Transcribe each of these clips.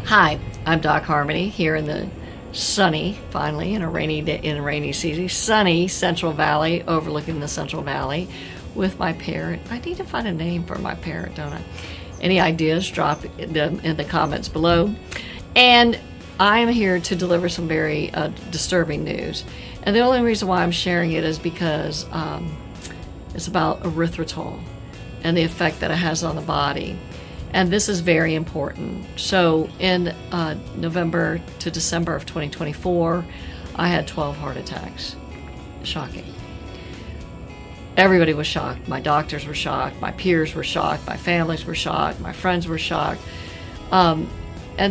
Hi, I'm Doc Harmony here in the sunny, finally in a rainy day, in a rainy season, sunny Central Valley, overlooking the Central Valley, with my parrot. I need to find a name for my parrot, don't I? Any ideas? Drop them in the comments below. And I am here to deliver some very disturbing news. And the only reason why I'm sharing it is because it's about erythritol and the effect that it has on the body. And this is very important. So in November to December of 2024, I had 12 heart attacks. Shocking. Everybody was shocked. My doctors were shocked. My peers were shocked. My families were shocked. My friends were shocked. And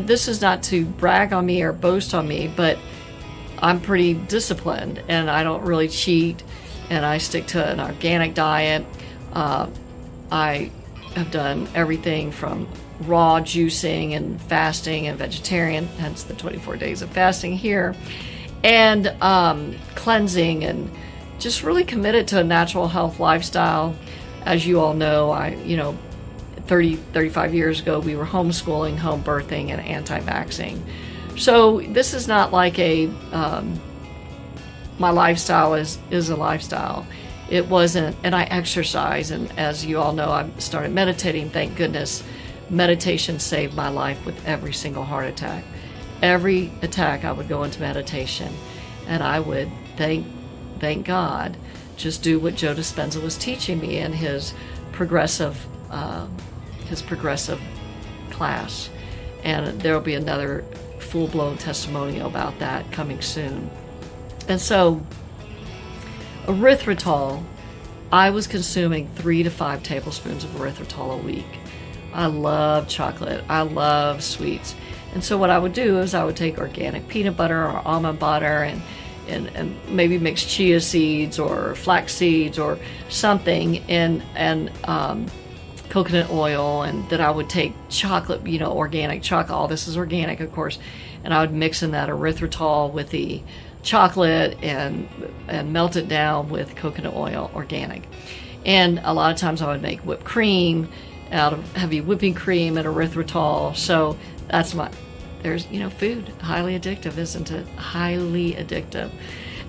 this is not to brag on me or boast on me, but I'm pretty disciplined and I don't really cheat and I stick to an organic diet. I have done everything from raw juicing and fasting and vegetarian, hence the 24 days of fasting here, and cleansing, and just really committed to a natural health lifestyle. As you all know, 35 years ago, we were homeschooling, home birthing, and anti-vaxxing. So this is not like my lifestyle is a lifestyle. It wasn't, and I exercise, and as you all know, I started meditating. Thank goodness, meditation saved my life with every single heart attack. Every attack, I would go into meditation, and I would thank God, just do what Joe Dispenza was teaching me in his progressive class, and there will be another full-blown testimonial about that coming soon. And so, erythritol, I was consuming 3 to 5 tablespoons of erythritol a week. I love chocolate. I love sweets. And so what I would do is I would take organic peanut butter or almond butter and maybe mix chia seeds or flax seeds or something, and coconut oil, and then I would take chocolate, organic chocolate. All this is organic, of course. And I would mix in that erythritol with the chocolate and melt it down with coconut oil, organic. And a lot of times I would make whipped cream out of heavy whipping cream and erythritol. So that's there's food, highly addictive, isn't it? Highly addictive.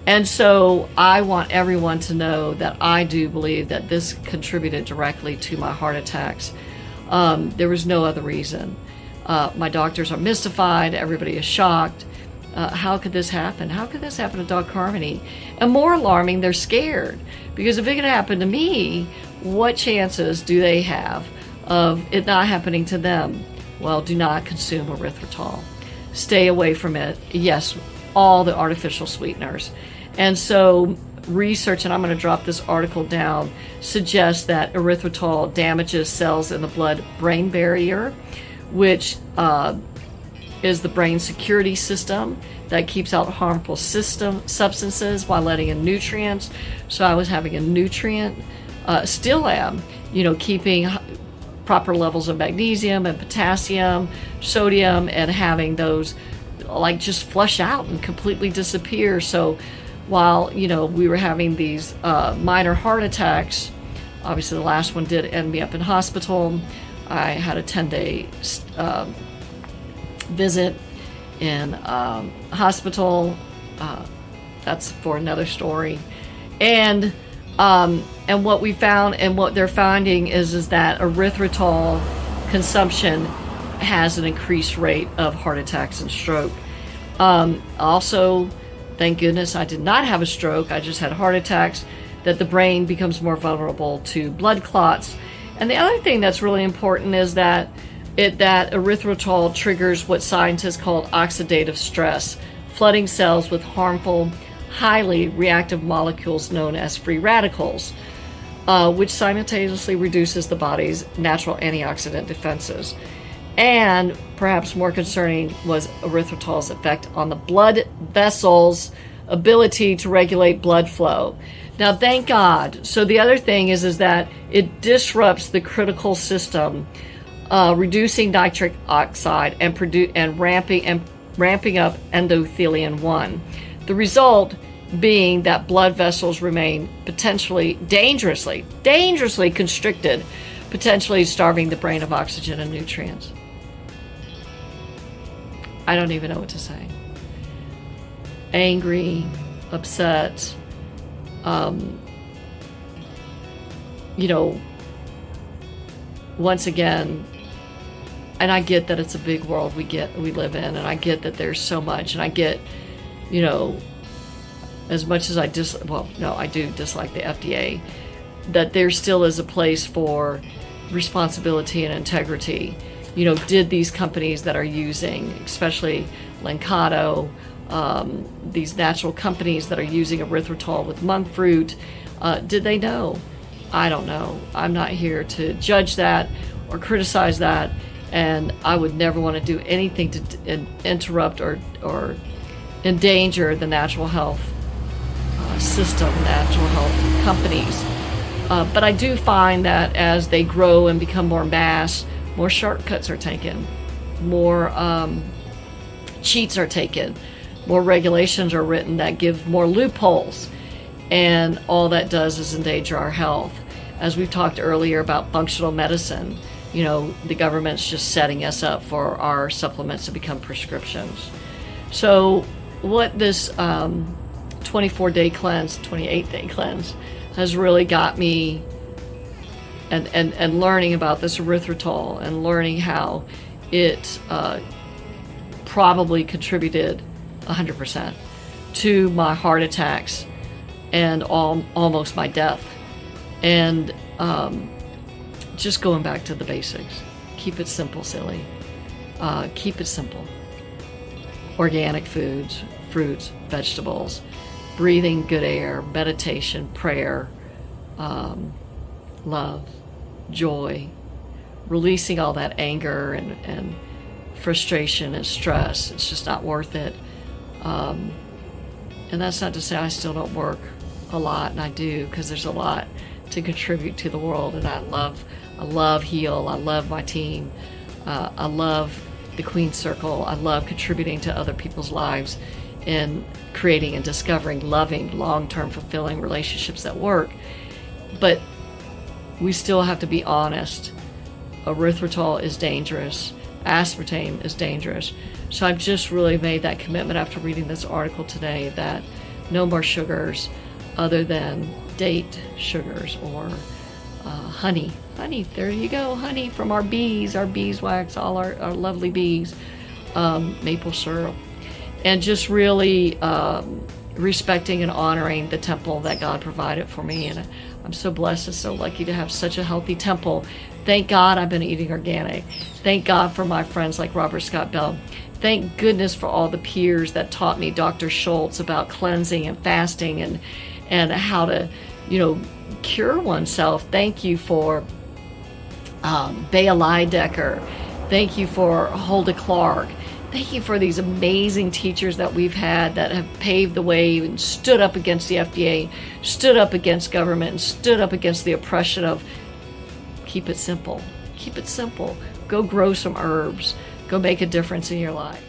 And so I want everyone to know that I do believe that this contributed directly to my heart attacks. There was no other reason. My doctors are mystified. Everybody is shocked. How could this happen? How could this happen to Doc Harmony? And more alarming, they're scared, because if it could happen to me, what chances do they have of it not happening to them? Well, do not consume erythritol. Stay away from it. Yes, all the artificial sweeteners. And so research, and I'm going to drop this article down, suggests that erythritol damages cells in the blood-brain barrier, which is the brain security system that keeps out harmful substances while letting in nutrients. So I was having a nutrient, still am, keeping proper levels of magnesium and potassium, sodium, and having those just flush out and completely disappear. So while we were having these minor heart attacks, obviously the last one did end me up in hospital. I had a 10-day visit in hospital. That's for another story. And what we found, and what they're finding, is that erythritol consumption has an increased rate of heart attacks and stroke. Also, thank goodness I did not have a stroke. I just had heart attacks, that the brain becomes more vulnerable to blood clots. And the other thing that's really important is that erythritol triggers what scientists call oxidative stress, flooding cells with harmful, highly reactive molecules known as free radicals, which simultaneously reduces the body's natural antioxidant defenses. And perhaps more concerning was erythritol's effect on the blood vessels' ability to regulate blood flow. Now, thank God. So the other thing is that it disrupts the critical system, reducing nitric oxide and ramping up endothelin-1. The result being that blood vessels remain potentially dangerously constricted, potentially starving the brain of oxygen and nutrients. I don't even know what to say. Angry, upset, you know, once again, and I get that it's a big world we live in, and I get that there's so much, and I get, you know, as much as I do dislike the FDA, that there still is a place for responsibility and integrity. You know, did these companies that are using, especially Lancado, these natural companies that are using erythritol with monk fruit, did they know? I don't know. I'm not here to judge that or criticize that, and I would never want to do anything to interrupt or endanger the natural health system, natural health companies. But I do find that as they grow and become more mass, more shortcuts are taken, more cheats are taken, more regulations are written that give more loopholes, and all that does is endanger our health. As we've talked earlier about functional medicine, you know, the government's just setting us up for our supplements to become prescriptions. So what this 24-day cleanse, 28-day cleanse has really got me, and learning about this erythritol and learning how it probably contributed 100% to my heart attacks and almost my death. And just going back to the basics. Keep it simple, silly. Keep it simple. Organic foods, fruits, vegetables, breathing good air, meditation, prayer, love, joy, releasing all that anger and frustration and stress. It's just not worth it. And that's not to say I still don't work a lot, and I do, because there's a lot to contribute to the world, and I love Heal. I love my team. I love the Queen Circle. I love contributing to other people's lives and creating and discovering loving, long-term, fulfilling relationships that work. But we still have to be honest. Erythritol is dangerous. Aspartame is dangerous. So I've just really made that commitment after reading this article today that no more sugars other than date sugars or honey. Honey, there you go, honey from our beeswax, all our lovely bees, maple syrup. And just really respecting and honoring the temple that God provided for me. And I'm so blessed and so lucky to have such a healthy temple. Thank God I've been eating organic. Thank God for my friends like Robert Scott Bell. Thank goodness for all the peers that taught me, Dr. Schultz, about cleansing and fasting and how to, you know, cure oneself. Thank you for Bea Lydecker. Thank you for Hulda Clark. Thank you for these amazing teachers that we've had that have paved the way and stood up against the FDA, stood up against government, and stood up against the oppression of keep it simple. Keep it simple. Go grow some herbs. Go make a difference in your life.